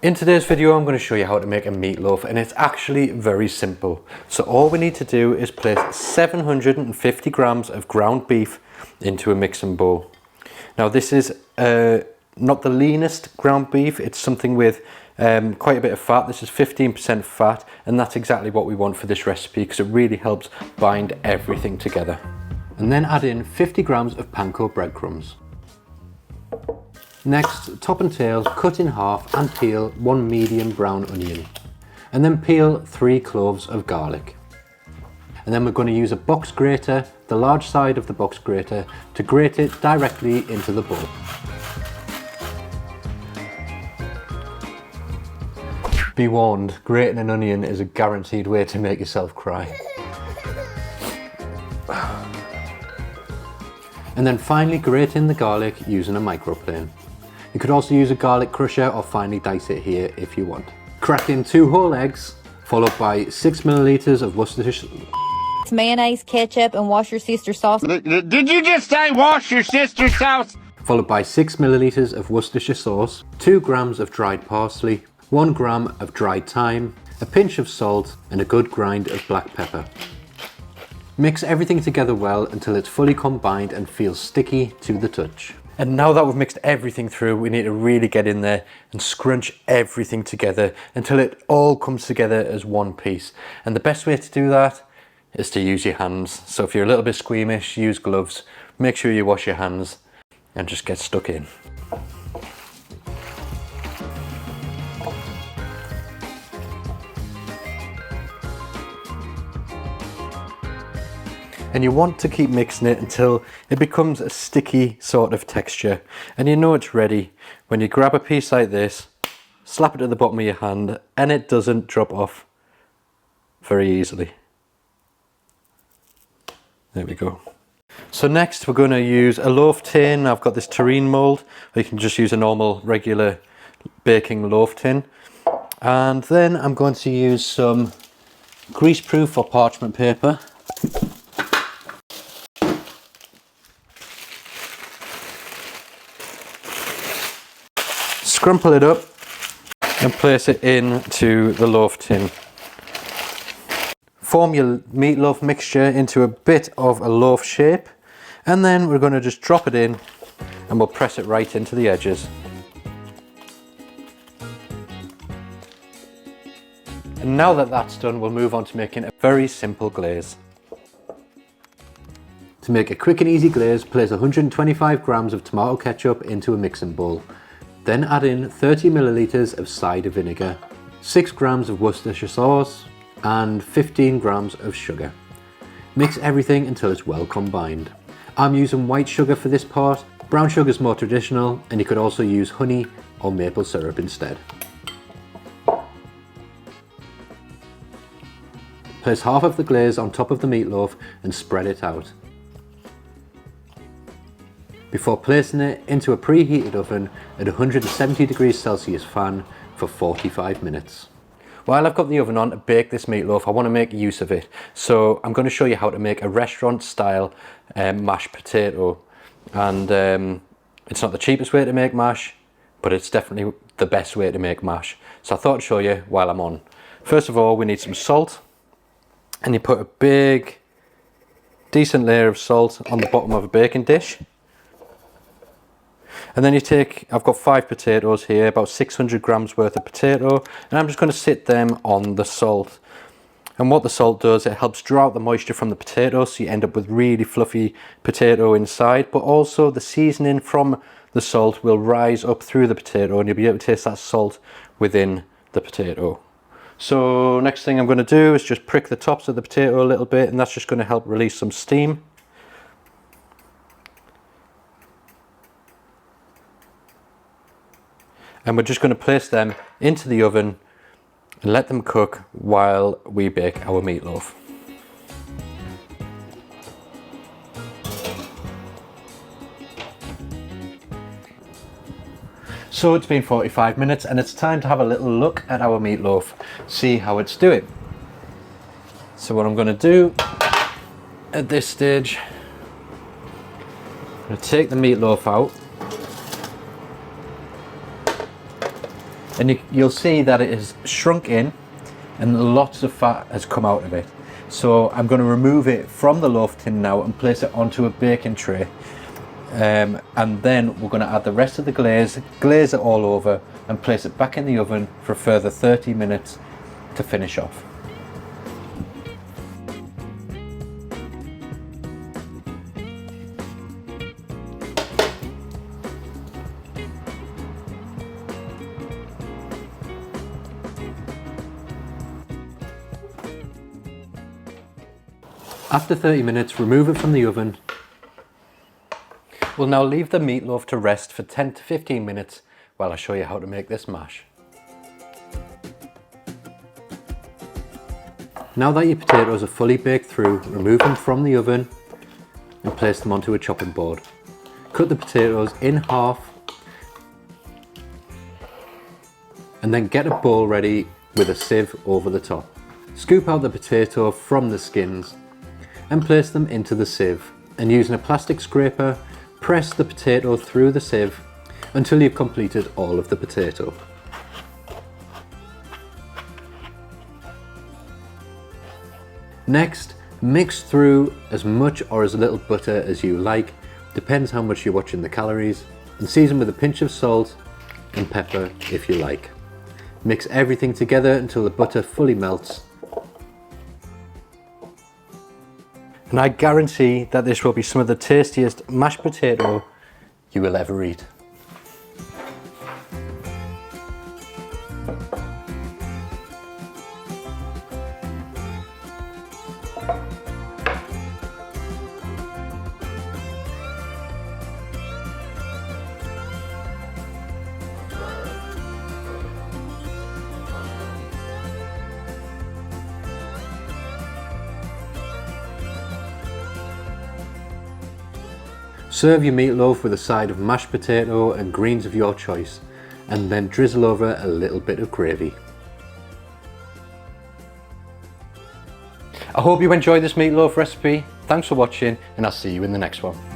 In today's video I'm going to show you how to make a meatloaf, and it's actually very simple. So all we need to do is place 750 grams of ground beef into a mixing bowl. Now this is not the leanest ground beef, it's something with quite a bit of fat. This is 15% fat, and that's exactly what we want for this recipe because it really helps bind everything together. And then add in 50 grams of panko breadcrumbs. Next, top and tail cut in half and peel 1 medium brown onion. And then peel 3 cloves of garlic. And then we're going to use a box grater, the large side of the box grater, to grate it directly into the bowl. Be warned, grating an onion is a guaranteed way to make yourself cry. And then finally grate in the garlic using a microplane. You could also use a garlic crusher or finely dice it here if you want. Crack in 2 whole eggs, followed by 6 milliliters of Worcestershire mayonnaise, ketchup, and wash your sister's sauce. Did you just say wash your sister's sauce? Followed by 6 milliliters of Worcestershire sauce, 2 grams of dried parsley, 1 gram of dried thyme, a pinch of salt, and a good grind of black pepper. Mix everything together well until it's fully combined and feels sticky to the touch. And now that we've mixed everything through, we need to really get in there and scrunch everything together until it all comes together as one piece. And the best way to do that is to use your hands. So if you're a little bit squeamish, use gloves. Make sure you wash your hands and just get stuck in. And you want to keep mixing it until it becomes a sticky sort of texture. And you know it's ready when you grab a piece like this, slap it at the bottom of your hand, and it doesn't drop off very easily. There we go. So next we're going to use a loaf tin. I've got this terrine mould, or you can just use a normal regular baking loaf tin. And then I'm going to use some greaseproof or parchment paper. Scrumple it up and place it into the loaf tin. Form your meatloaf mixture into a bit of a loaf shape, and then we're going to just drop it in and we'll press it right into the edges. And now that that's done, we'll move on to making a very simple glaze. To make a quick and easy glaze, place 125 grams of tomato ketchup into a mixing bowl. Then add in 30 milliliters of cider vinegar, 6 grams of Worcestershire sauce, and 15 grams of sugar. Mix everything until it's well combined. I'm using white sugar for this part. Brown sugar is more traditional, and you could also use honey or maple syrup instead. Place half of the glaze on top of the meatloaf and spread it out, before placing it into a preheated oven at 170 degrees Celsius fan for 45 minutes. While I've got the oven on to bake this meatloaf, I want to make use of it. So I'm going to show you how to make a restaurant style mashed potato. And it's not the cheapest way to make mash, but it's definitely the best way to make mash. So I thought I'd show you while I'm on. First of all, we need some salt. And you put a big, decent layer of salt on the bottom of a baking dish. And then you take, I've got 5 potatoes here, about 600 grams worth of potato, and I'm just going to sit them on the salt. And what the salt does, it helps draw out the moisture from the potato, so you end up with really fluffy potato inside, but also the seasoning from the salt will rise up through the potato and you'll be able to taste that salt within the potato. So next thing I'm going to do is just prick the tops of the potato a little bit, and that's just going to help release some steam. And we're just going to place them into the oven and let them cook while we bake our meatloaf. So it's been 45 minutes and it's time to have a little look at our meatloaf, see how it's doing. So what I'm going to do at this stage, I'm going to take the meatloaf out. And you'll see that it has shrunk in and lots of fat has come out of it. So I'm going to remove it from the loaf tin now and place it onto a baking tray. And then we're going to add the rest of the glaze it all over and place it back in the oven for a further 30 minutes to finish off. After 30 minutes, remove it from the oven. We'll now leave the meatloaf to rest for 10 to 15 minutes while I show you how to make this mash. Now that your potatoes are fully baked through, remove them from the oven and place them onto a chopping board. Cut the potatoes in half and then get a bowl ready with a sieve over the top. Scoop out the potato from the skins and place them into the sieve, and using a plastic scraper, press the potato through the sieve until you've completed all of the potato. Next, mix through as much or as little butter as you like, depends how much you're watching the calories, and season with a pinch of salt and pepper if you like. Mix everything together until the butter fully melts. And I guarantee that this will be some of the tastiest mashed potato you will ever eat. Serve your meatloaf with a side of mashed potato and greens of your choice, and then drizzle over a little bit of gravy. I hope you enjoyed this meatloaf recipe. Thanks for watching, and I'll see you in the next one.